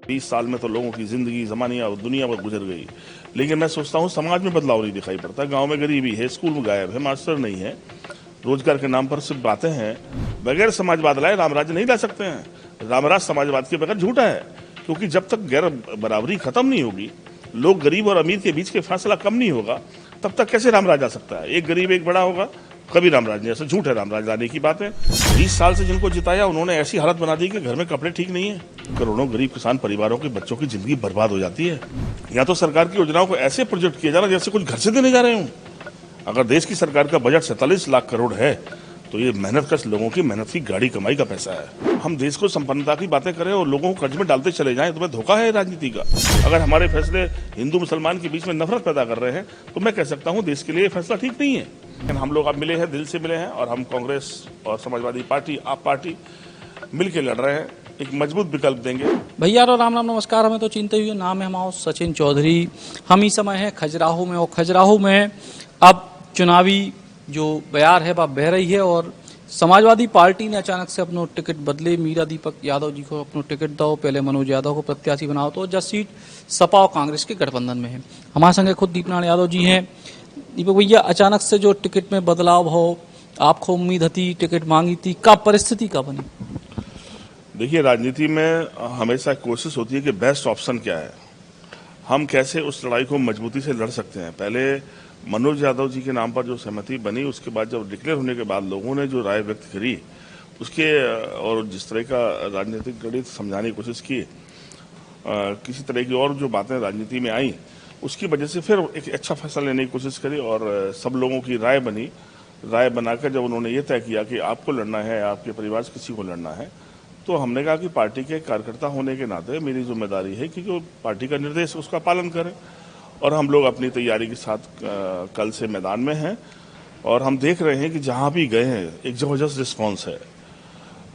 20 साल में तो लोगों की जिंदगी जमानिया और दुनिया भर गुजर गई, लेकिन मैं सोचता हूँ समाज में बदलाव नहीं दिखाई पड़ता। गांव में गरीबी है, स्कूल में गायब है, मास्टर नहीं है, रोजगार के नाम पर सिर्फ बातें हैं। बगैर समाजवाद लाए रामराज्य नहीं ला सकते हैं। रामराज समाजवाद के बगैर झूठा है, क्योंकि जब तक गैर बराबरी खत्म नहीं होगी, लोग गरीब और अमीर के बीच के फासला कम नहीं होगा, तब तक कैसे रामराज आ सकता है। एक गरीब एक बड़ा होगा, कभी रामराज नहीं। ऐसा झूठ है रामराज लाने की बात है। 20 साल से जिनको जिताया उन्होंने ऐसी हालत बना दी कि घर में कपड़े ठीक नहीं है। करोड़ों गरीब किसान परिवारों के बच्चों की जिंदगी बर्बाद हो जाती है। या तो सरकार की योजनाओं को ऐसे प्रोजेक्ट किया जा रहा है जैसे कुछ घर से देने जा रहे हूँ। अगर देश की सरकार का बजट 47 लाख करोड़ है तो ये मेहनत कश लोगों की मेहनत की गाड़ी कमाई का पैसा है। हम देश को संपन्नता की बातें करें और लोगों को कर्ज में डालते चले जाएं तो मैं धोखा है राजनीति का। अगर हमारे फैसले हिंदू मुसलमान के बीच में नफरत पैदा कर रहे हैं तो मैं कह सकता हूं देश के लिए फैसला ठीक नहीं है। लेकिन हम लोग अब मिले हैं, दिल से मिले हैं, और हम कांग्रेस और समाजवादी पार्टी, आप पार्टी मिलकर लड़ रहे हैं, एक मजबूत विकल्प देंगे। भैया रो राम राम नमस्कार। हमें तो चिंता हुई नाम है हमारा सचिन चौधरी। हम ही समय है खजुराहो में, और खजुराहो में अब चुनावी जो बयार है वह बह रही है, और समाजवादी पार्टी ने अचानक से अपना टिकट बदले। मीरा दीपक यादव जी को अपना टिकट दो, पहले मनोज यादव को प्रत्याशी बनाओ, तो जब सीट सपा और कांग्रेस के गठबंधन में है। हमारे संगे खुद दीपनारायण यादव जी हैं। दीपक भैया, अचानक से जो टिकट में बदलाव हो, आपको उम्मीद थी, टिकट मांगी थी, कब परिस्थिति कब बनी? देखिए, राजनीति में हमेशा कोशिश होती है कि बेस्ट ऑप्शन क्या है, हम कैसे उस लड़ाई को मजबूती से लड़ सकते हैं। पहले मनोज यादव जी के नाम पर जो सहमति बनी, उसके बाद जब डिक्लेयर होने के बाद लोगों ने जो राय व्यक्त करी उसके, और जिस तरह का राजनीतिक गणित समझाने की कोशिश की, किसी तरह की और जो बातें राजनीति में आई, उसकी वजह से फिर एक अच्छा फैसला लेने की कोशिश करी और सब लोगों की राय बनी। राय बनाकर जब उन्होंने ये तय किया कि आपको लड़ना है, आपके परिवार से किसी को लड़ना है, तो हमने कहा कि पार्टी के कार्यकर्ता होने के नाते मेरी जिम्मेदारी है कि जो पार्टी का निर्देश उसका पालन करें। और हम लोग अपनी तैयारी के साथ कल से मैदान में हैं, और हम देख रहे हैं कि जहां भी गए हैं एक जबरदस्त रिस्पांस है।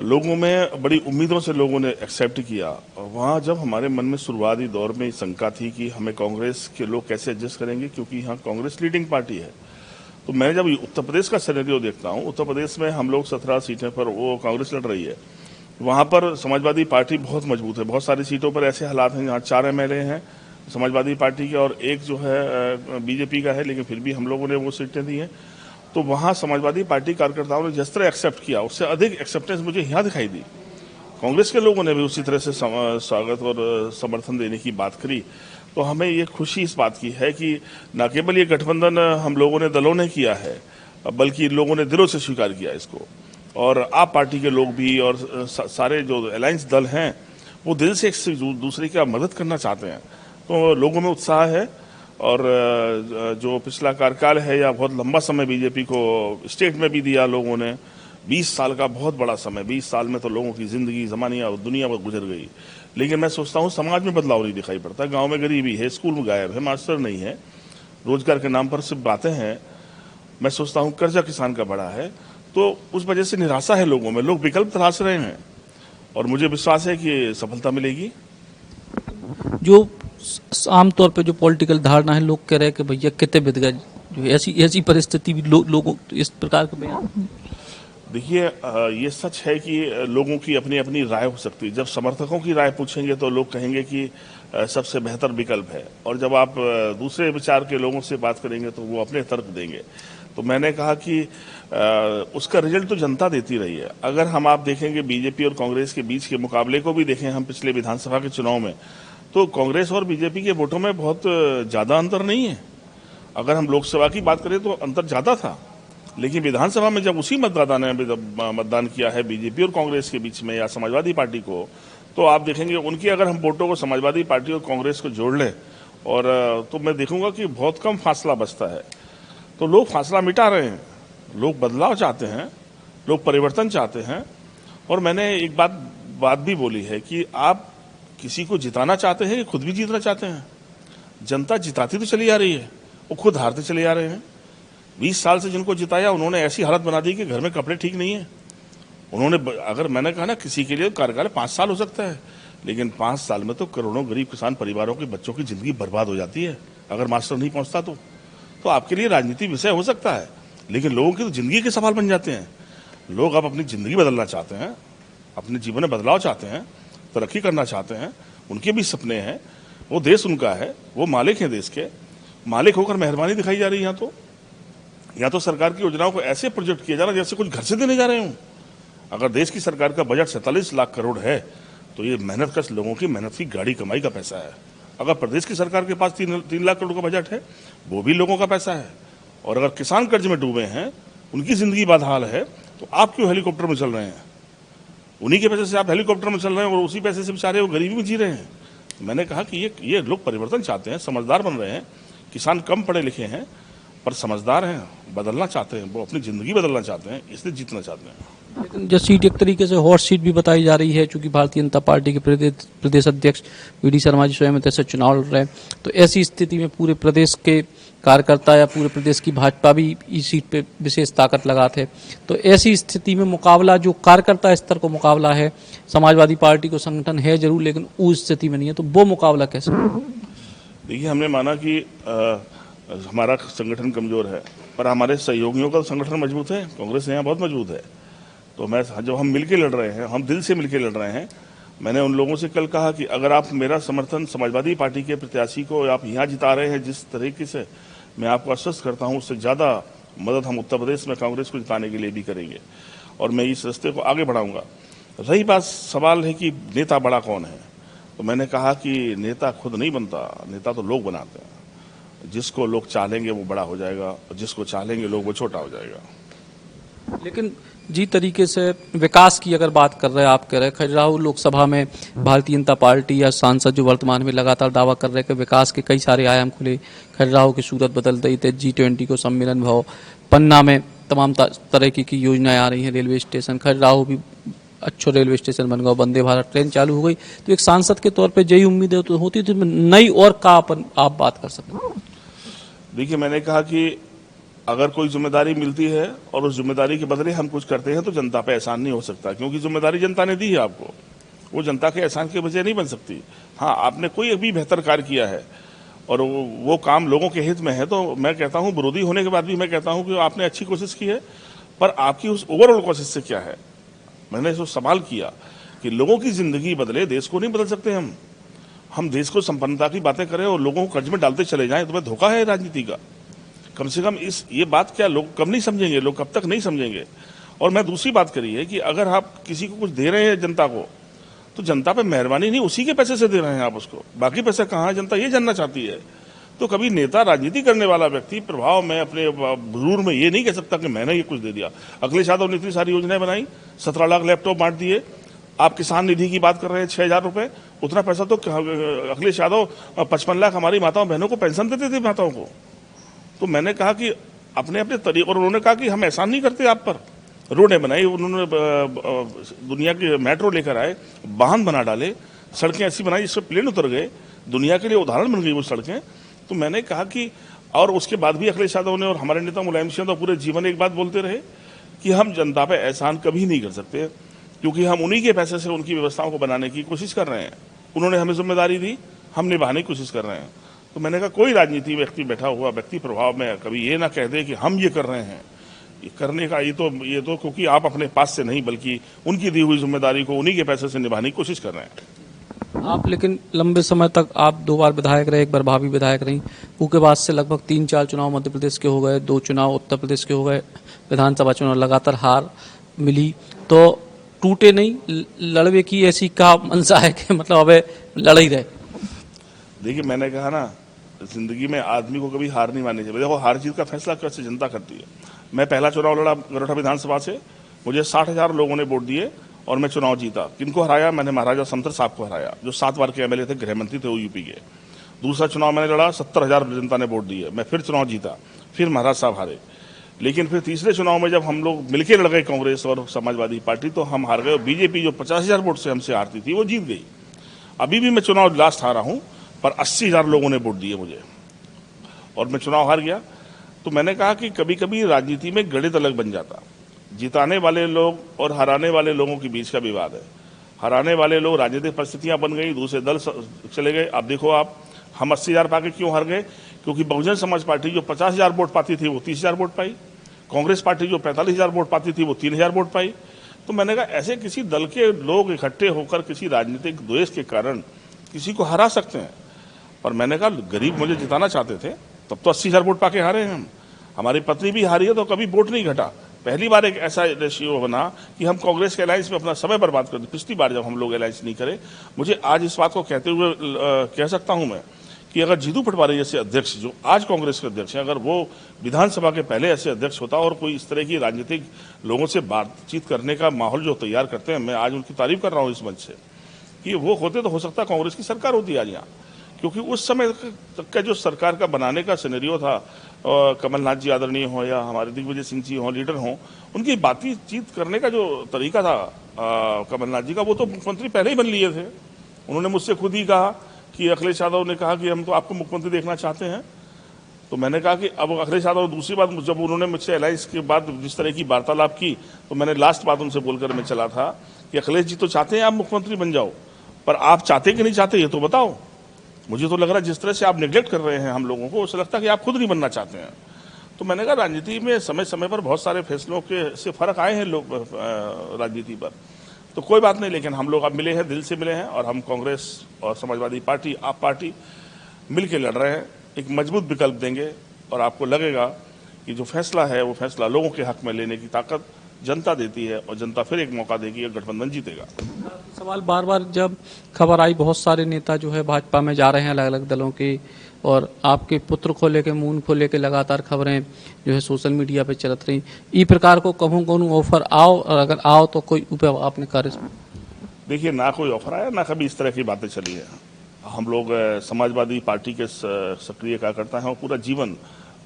लोगों में बड़ी उम्मीदों से लोगों ने एक्सेप्ट किया। वहां जब हमारे मन में शुरुआती दौर में शंका थी कि हमें कांग्रेस के लोग कैसे एडजस्ट करेंगे, क्योंकि यहाँ कांग्रेस लीडिंग पार्टी है, तो मैं जब उत्तर प्रदेश का सिनेरियो देखता हूँ, उत्तर प्रदेश में हम लोग 17 सीटें पर वो कांग्रेस लड़ रही है, वहां पर समाजवादी पार्टी बहुत मजबूत है। बहुत सारी सीटों पर ऐसे हालात हैं जहाँ 4 MLA हैं समाजवादी पार्टी के और एक जो है बीजेपी का है, लेकिन फिर भी हम लोगों ने वो सीटें दी हैं। तो वहाँ समाजवादी पार्टी कार्यकर्ताओं ने जिस तरह एक्सेप्ट किया, उससे अधिक एक्सेप्टेंस मुझे यहाँ दिखाई दी। कांग्रेस के लोगों ने भी उसी तरह से स्वागत और समर्थन देने की बात करी। तो हमें ये खुशी इस बात की है कि न केवल ये गठबंधन हम लोगों ने दलों ने किया है, बल्कि लोगों ने दिलों से स्वीकार किया इसको। और आप पार्टी के लोग भी और सारे जो अलायंस दल हैं वो दिल से एक दूसरे की मदद करना चाहते हैं। तो लोगों में उत्साह है, और जो पिछला कार्यकाल है या बहुत लंबा समय बीजेपी को स्टेट में भी दिया लोगों ने, 20 साल का बहुत बड़ा समय, 20 साल में तो लोगों की जिंदगी जमानिया और दुनिया भर गुजर गई, लेकिन मैं सोचता हूँ समाज में बदलाव नहीं दिखाई पड़ता। गांव में गरीबी है, स्कूल में गायब है, मास्टर नहीं है, रोजगार के नाम पर सिर्फ बातें हैं। मैं सोचता हूँ कर्जा किसान का बड़ा है, तो उस वजह से निराशा है लोगों में, लोग विकल्प तलाश रहे हैं, और मुझे विश्वास है कि सफलता मिलेगी। जो आमतौर पे जो पॉलिटिकल धारणा है, लोग कह रहे हैं कि भैया कितने बिद गए, जो ऐसी परिस्थिति भी लोगों इस प्रकार के बयान। देखिए, ये सच है कि लोगों की अपनी अपनी राय हो सकती है। जब समर्थकों की राय पूछेंगे तो लोग कहेंगे कि सबसे बेहतर विकल्प है, और जब आप दूसरे विचार के लोगों से बात करेंगे तो वो अपने तर्क देंगे। तो मैंने कहा कि उसका रिजल्ट तो जनता देती रही है। अगर हम आप देखेंगे बीजेपी और कांग्रेस के बीच के मुकाबले को भी देखें हम पिछले विधानसभा के चुनाव में, तो कांग्रेस और बीजेपी के वोटों में बहुत ज़्यादा अंतर नहीं है। अगर हम लोकसभा की बात करें तो अंतर ज़्यादा था, लेकिन विधानसभा में जब उसी मतदाता ने मतदान किया है बीजेपी और कांग्रेस के बीच में या समाजवादी पार्टी को, तो आप देखेंगे उनकी अगर हम वोटों को समाजवादी पार्टी और कांग्रेस को जोड़ लें, और तो मैं देखूंगा कि बहुत कम फासला बचता है। तो लोग फासला मिटा रहे हैं, लोग बदलाव चाहते हैं, लोग परिवर्तन चाहते हैं। और मैंने एक बात भी बोली है कि आप किसी को जिताना चाहते हैं, खुद भी जीतना चाहते हैं। जनता जिताती तो चली आ रही है, वो खुद हारते चले आ रहे हैं। 20 साल से जिनको जिताया उन्होंने ऐसी हालत बना दी कि घर में कपड़े ठीक नहीं है। उन्होंने, अगर मैंने कहा ना, किसी के लिए कार्यकाल 5 साल हो सकता है, लेकिन 5 साल में तो करोड़ों गरीब किसान परिवारों के बच्चों की जिंदगी बर्बाद हो जाती है अगर मास्टर नहीं पहुंचता तो आपके लिए राजनीति विषय हो सकता है, लेकिन लोगों की तो जिंदगी के सवाल बन जाते हैं। लोग अब अपनी जिंदगी बदलना चाहते हैं, अपने जीवन में बदलाव चाहते हैं, तरक्की करना चाहते हैं, उनके भी सपने हैं, वो देश उनका है, वो मालिक हैं देश के। मालिक होकर मेहरबानी दिखाई जा रही है यहाँ तो सरकार की योजनाओं को ऐसे प्रोजेक्ट किया जा रहा है जैसे कुछ घर से देने जा रहे हूँ। अगर देश की सरकार का बजट 47 लाख करोड़ है तो ये मेहनत कश लोगों की मेहनत की गाड़ी कमाई का पैसा है। अगर प्रदेश की सरकार के पास 3 लाख करोड़ का बजट है, वो भी लोगों का पैसा है। और अगर किसान कर्ज में डूबे हैं, उनकी जिंदगी बदहाल है, तो आप क्यों हेलीकॉप्टर में चल रहे हैं? उन्हीं के पैसे से आप हेलीकॉप्टर में चल रहे हैं और उसी पैसे से बेचारे वो गरीबी में जी रहे हैं। मैंने कहा कि ये लोग परिवर्तन चाहते हैं, समझदार बन रहे हैं। किसान कम पढ़े लिखे हैं पर समझदार हैं, बदलना चाहते हैं, वो अपनी ज़िंदगी बदलना चाहते हैं, इसलिए जीतना चाहते हैं। लेकिन जो सीट एक तरीके से हॉट सीट भी बताई जा रही है, चूंकि भारतीय जनता पार्टी के प्रदेश अध्यक्ष वी.डी. शर्मा जी स्वयं से चुनाव लड़ रहे हैं, तो ऐसी स्थिति में पूरे प्रदेश के कार्यकर्ता या पूरे प्रदेश की भाजपा भी इस सीट पे विशेष ताकत लगाते हैं। तो ऐसी स्थिति में मुकाबला जो कार्यकर्ता स्तर को मुकाबला है, समाजवादी पार्टी को संगठन है जरूर, लेकिन उस स्थिति में नहीं है, तो वो मुकाबला कैसे? देखिए, हमने माना कि हमारा संगठन कमजोर है, पर हमारे सहयोगियों का संगठन मजबूत है। कांग्रेस यहाँ बहुत मजबूत है। तो जब हम मिलके लड़ रहे हैं, हम दिल से मिलके लड़ रहे हैं। मैंने उन लोगों से कल कहा कि अगर आप मेरा समर्थन समाजवादी पार्टी के प्रत्याशी को आप यहाँ जिता रहे हैं, जिस तरीके से मैं आपको आश्वस्त करता हूँ, उससे ज़्यादा मदद हम उत्तर प्रदेश में कांग्रेस को जिताने के लिए भी करेंगे और मैं इस रास्ते को आगे बढ़ाऊंगा। रही बात, सवाल है कि नेता बड़ा कौन है, तो मैंने कहा कि नेता खुद नहीं बनता, नेता तो लोग बनाते हैं। जिसको लोग चाहेंगे वो बड़ा हो जाएगा और जिसको चाहेंगे लोग वो छोटा हो जाएगा। लेकिन जी तरीके से विकास की अगर बात कर रहे हैं, आप कह रहे हैं खजुराहो लोकसभा में भारतीय जनता पार्टी या सांसद जो वर्तमान में लगातार दावा कर रहे हैं कि विकास के कई सारे आयाम खुले, खजुराहो की सूरत बदल रही थे, G20 को सम्मेलन भाव, पन्ना में तमाम तरह की योजनाएं आ रही हैं, रेलवे स्टेशन, खजुराहो भी अच्छा रेलवे स्टेशन बन गया, वंदे भारत ट्रेन चालू हो गई, तो एक सांसद के तौर पे यही उम्मीद होती है नई और का आप बात कर सकते? देखिए, मैंने कहा कि अगर कोई जिम्मेदारी मिलती है और उस जिम्मेदारी के बदले हम कुछ करते हैं तो जनता पे एहसान नहीं हो सकता, क्योंकि जिम्मेदारी जनता ने दी है आपको, वो जनता के एहसान के वजह नहीं बन सकती। हाँ, आपने कोई अभी बेहतर कार्य किया है और वो काम लोगों के हित में है, तो मैं कहता हूँ, विरोधी होने के बाद भी मैं कहता हूँ कि आपने अच्छी कोशिश की है, पर आपकी उस ओवरऑल कोशिश से क्या है? मैंने इसको सवाल किया कि लोगों की जिंदगी बदले, देश को नहीं बदल सकते हम देश को संपन्नता की बातें करें और लोगों को कर्ज में डालते चले जाएं, तो मैं धोखा है राजनीति का। कम से कम ये बात क्या लोग कब नहीं समझेंगे, लोग कब तक नहीं समझेंगे। और मैं दूसरी बात करी है कि अगर आप किसी को कुछ दे रहे हैं जनता को, तो जनता पे मेहरबानी नहीं, उसी के पैसे से दे रहे हैं आप उसको, बाकी पैसा कहाँ है जनता ये जानना चाहती है। तो कभी नेता, राजनीति करने वाला व्यक्ति प्रभाव में, अपने बुजुर्ग में ये नहीं कह सकता कि मैंने ये कुछ दे दिया। अखिलेश यादव ने इतनी सारी योजनाएं बनाई, 17 लाख लैपटॉप बांट दिए। आप किसान निधि की बात कर रहे हैं, 6,000 रुपए, उतना पैसा तो अखिलेश यादव 55 लाख हमारी माताओं बहनों को पेंशन देते थे, माताओं को। तो मैंने कहा कि अपने अपने तरीके, और उन्होंने कहा कि हम एहसान नहीं करते आप पर। रोडें बनाई उन्होंने, दुनिया के मेट्रो लेकर आए, बांध बना डाले, सड़कें ऐसी बनाई जिससे प्लेन उतर गए, दुनिया के लिए उदाहरण बन गई वो सड़कें। तो मैंने कहा कि, और उसके बाद भी अखिलेश यादव ने और हमारे नेता मुलायम सिंह यादव पूरे जीवन एक बात बोलते रहे कि हम जनता पे एहसान कभी नहीं कर सकते, क्योंकि हम उन्हीं के पैसे से उनकी व्यवस्थाओं को बनाने की कोशिश कर रहे हैं। उन्होंने हमें जिम्मेदारी दी, हम निभाने की कोशिश कर रहे हैं। तो मैंने कहा कोई राजनीति व्यक्ति, बैठा हुआ व्यक्ति प्रभाव में कभी ये ना कह दे कि हम ये कर रहे हैं। ये करने का ये तो क्योंकि आप अपने पास से नहीं, बल्कि उनकी दी हुई जिम्मेदारी को उन्हीं के पैसे से निभाने की कोशिश कर रहे हैं। आप लेकिन लंबे समय तक आप 2 बार विधायक रहे, एक बार भाभी विधायक रही, उसके बाद से लगभग 3-4 चुनाव मध्य प्रदेश के हो गए, 2 चुनाव उत्तर प्रदेश के हो गए, विधानसभा चुनाव लगातार हार मिली, तो टूटे नहीं, लड़वे की ऐसी का मंशा है कि मतलब अब लड़ ही रहे? देखिए, मैंने कहा ना, जिंदगी में आदमी को कभी हार नहीं माननी चाहिए। देखो, हार जीत का फैसला कैसे जनता करती है। मैं पहला चुनाव लड़ा गरोठा विधानसभा से, मुझे 60,000 लोगों ने वोट दिए और मैं चुनाव जीता। किनको हराया? मैंने महाराजा समतर साहब को हराया, जो 7 बार के एमएलए थे, गृह मंत्री थे वो यूपी के। दूसरा चुनाव मैंने लड़ा, 70,000 जनता ने वोट दिए, मैं फिर चुनाव जीता, फिर महाराज साहब हारे। लेकिन फिर तीसरे चुनाव में जब हम लोग मिलकर लड़ गए, कांग्रेस और समाजवादी पार्टी, तो हम हार गए। बीजेपी जो 50,000 वोट से हमसे हारती थी, वो जीत गई। अभी भी मैं चुनाव लास्ट हारा हूं, पर 80,000 लोगों ने वोट दिए मुझे और मैं चुनाव हार गया। तो मैंने कहा कि कभी कभी राजनीति में गणित अलग बन जाता। जिताने वाले लोग और हराने वाले लोगों के बीच का विवाद है। हराने वाले लोग, राजनीतिक परिस्थितियां बन गई, दूसरे दल चले गए। अब देखो आप, हम 80,000 पाके क्यों हार गए? क्योंकि बहुजन समाज पार्टी जो 50,000 वोट पाती थी वो 30,000 वोट पाई, कांग्रेस पार्टी जो 45,000 वोट पाती थी वो 3,000 वोट पाई। तो मैंने कहा ऐसे किसी दल के लोग इकट्ठे होकर किसी राजनीतिक द्वेष के कारण किसी को हरा सकते हैं। पर मैंने कहा गरीब मुझे जिताना चाहते थे, तब तो 80,000 वोट पाके हारे हैं हम। हमारी पत्नी भी हारी है तो कभी वोट नहीं घटा। पहली बार एक ऐसा रेशियो बना कि हम कांग्रेस के अलायंस में अपना समय बर्बाद कर दिया। पिछली बार जब हम लोग अलायंस नहीं करे, मुझे आज इस बात को कहते हुए कह सकता हूं मैं कि अगर जीतू पटवारी जैसे अध्यक्ष जो आज कांग्रेस के अध्यक्ष हैं, अगर वो विधानसभा के पहले ऐसे अध्यक्ष होता और कोई इस तरह की राजनीतिक लोगों से बातचीत करने का माहौल जो तैयार करते हैं, मैं आज उनकी तारीफ कर रहा हूं इस मंच से, कि वो होते तो हो सकता है कांग्रेस की सरकार होती आज यहाँ। क्योंकि उस समय तक का जो सरकार का बनाने का सिनेरियो था, कमलनाथ जी आदरणीय हो या हमारे दिग्विजय सिंह जी हो, लीडर हों, उनकी बातचीत करने का जो तरीका था कमलनाथ जी का, वो तो मुख्यमंत्री पहले ही बन लिए थे। उन्होंने मुझसे खुद ही कहा कि अखिलेश यादव ने कहा कि हम तो आपको मुख्यमंत्री देखना चाहते हैं। तो मैंने कहा कि अब अखिलेश यादव, दूसरी बात, जब उन्होंने मुझसे अलायंस के बाद जिस तरह की वार्तालाप की, तो मैंने लास्ट बात उनसे बोलकर मैं चला था कि अखिलेश जी तो चाहते हैं आप मुख्यमंत्री बन जाओ, पर आप चाहते कि नहीं चाहते ये तो बताओ। मुझे तो लग रहा है जिस तरह से आप निगलेक्ट कर रहे हैं हम लोगों को, उससे लगता है कि आप खुद नहीं बनना चाहते हैं। तो मैंने कहा राजनीति में समय समय पर बहुत सारे फैसलों के से फर्क आए हैं लोग राजनीति पर, तो कोई बात नहीं। लेकिन हम लोग अब मिले हैं, दिल से मिले हैं, और हम कांग्रेस और समाजवादी पार्टी, आप पार्टी मिल के लड़ रहे हैं। एक मजबूत विकल्प देंगे और आपको लगेगा कि जो फैसला है वो फैसला लोगों के हक में लेने की ताकत जनता देती है, और जनता फिर एक मौका देगी और गठबंधन जीतेगा। सवाल बार बार जब खबर आई, बहुत सारे नेता जो है भाजपा में जा रहे हैं अलग अलग दलों के, और आपके पुत्र को लेके, मून को लेके लगातार खबरें जो है सोशल मीडिया पे चलत रही। ई प्रकार को कहूँ कौन ऑफर आओ, और अगर आओ तो कोई उपाय आपने कर? देखिए, ना कोई ऑफर आया, ना कभी इस तरह की बातें चली है। हम लोग समाजवादी पार्टी के सक्रिय कार्यकर्ता हैं और पूरा जीवन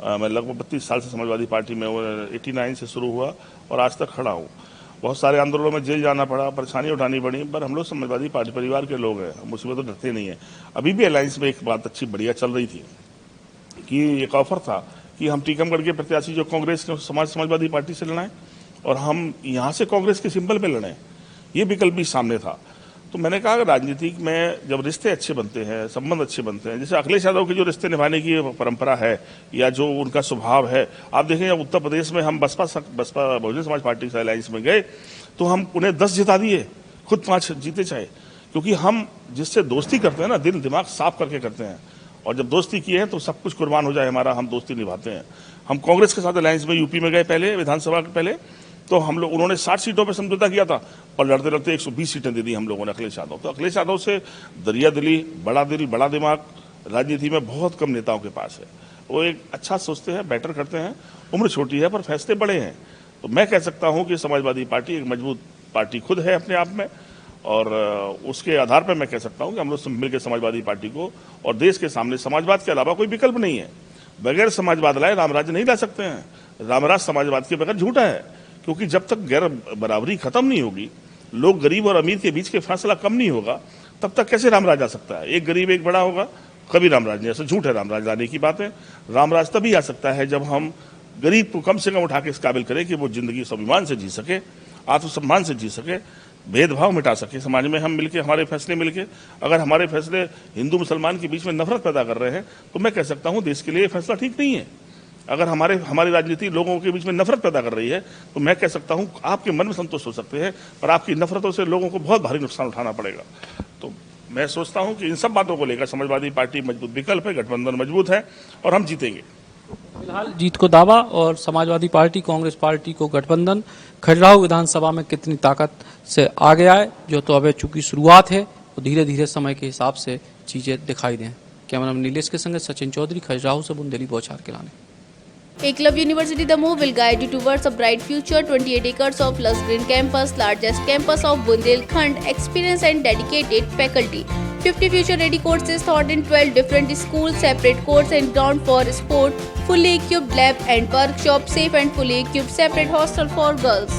मैं लगभग 32 साल से समाजवादी पार्टी में 89 से शुरू हुआ और आज तक खड़ा हूँ। बहुत सारे आंदोलनों में जेल जाना पड़ा, परेशानी उठानी पड़ी, पर हम लोग समाजवादी पार्टी परिवार के लोग हैं, हम उसमें तो डरते नहीं हैं। अभी भी अलायंस में एक बात अच्छी बढ़िया चल रही थी कि एक ऑफर था कि हम टीकमगढ़ के प्रत्याशी जो कांग्रेस के समाजवादी पार्टी से लड़ाएं और हम यहाँ से कांग्रेस के सिंबल पे लड़ें, ये विकल्प भी सामने था। तो मैंने कहा कि राजनीति में जब रिश्ते अच्छे बनते हैं, संबंध अच्छे बनते हैं, जैसे अखिलेश यादव के जो रिश्ते निभाने की परंपरा है या जो उनका स्वभाव है, आप देखें जब उत्तर प्रदेश में हम बसपा बहुजन समाज पार्टी से अलायंस में गए तो हम उन्हें 10 जिता दिए, खुद 5 जीते चाहे, क्योंकि हम जिससे दोस्ती करते हैं ना, दिल दिमाग साफ करके करते हैं, और जब दोस्ती की है तो सब कुछ कुर्बान हो जाए हमारा, हम दोस्ती निभाते हैं। हम कांग्रेस के साथ अलायंस में यूपी में गए पहले, विधानसभा के पहले, तो हम लोग, उन्होंने 60 सीटों पर समझौता किया था और लड़ते लड़ते 120 सीटें दे दी हम लोगों ने अखिलेश यादव। तो अखिलेश यादव से दरिया दिली, बड़ा दिल, बड़ा दिमाग राजनीति में बहुत कम नेताओं के पास है। वो एक अच्छा सोचते हैं, बेटर करते हैं, उम्र छोटी है पर फैसले बड़े हैं। तो मैं कह सकता हूं कि समाजवादी पार्टी एक मजबूत पार्टी खुद है अपने आप में, और उसके आधार पर मैं कह सकता हूं कि हम लोग मिलकर समाजवादी पार्टी को, और देश के सामने समाजवाद के अलावा कोई विकल्प नहीं है। बगैर समाजवाद लाए रामराज्य नहीं ला सकते हैं। रामराज समाजवाद के बगैर झूठा है, क्योंकि जब तक गैर बराबरी खत्म नहीं होगी, लोग गरीब और अमीर के बीच के फासला कम नहीं होगा, तब तक कैसे रामराज आ सकता है? एक गरीब एक बड़ा होगा, कभी रामराज नहीं। ऐसा झूठ है, रामराज लाने की बात है। रामराज तभी आ सकता है जब हम गरीब को कम से कम उठा के इस काबिल करें कि वो जिंदगी स्वाभिमान से जी सके, आत्मसम्मान से जी सके, भेदभाव मिटा सके। समाज में हम मिलके, हमारे फैसले मिलके, अगर हमारे फैसले हिंदू मुसलमान के बीच में नफरत पैदा कर रहे हैं, तो मैं कह सकता हूं देश के लिए फैसला ठीक नहीं है। अगर हमारी राजनीति लोगों के बीच में नफरत पैदा कर रही है, तो मैं कह सकता हूं आपके मन में संतोष हो सकते हैं, पर आपकी नफरतों से लोगों को बहुत भारी नुकसान उठाना पड़ेगा। तो मैं सोचता हूं कि इन सब बातों को लेकर समाजवादी पार्टी मजबूत विकल्प है, गठबंधन मजबूत है और हम जीतेंगे। फिलहाल जीत को दावा, और समाजवादी पार्टी कांग्रेस पार्टी को गठबंधन। खजुराहो विधानसभा में कितनी ताकत से आगे आए, जो तो अब चूंकि शुरुआत है, तो धीरे धीरे समय के हिसाब से चीजें दिखाई दें। कैमरामैन नीलेश के संग सचिन चौधरी, खजुराहो से बुंदेली बौछार के लाने। Eklavya University Damoh will guide you towards a bright future. 28 acres of lush green campus, largest campus of Bundelkhand, experienced and dedicated faculty. 50 future-ready courses taught in 12 different schools, separate courts and ground for sport, fully equipped lab and workshop, safe and fully equipped separate hostel for girls.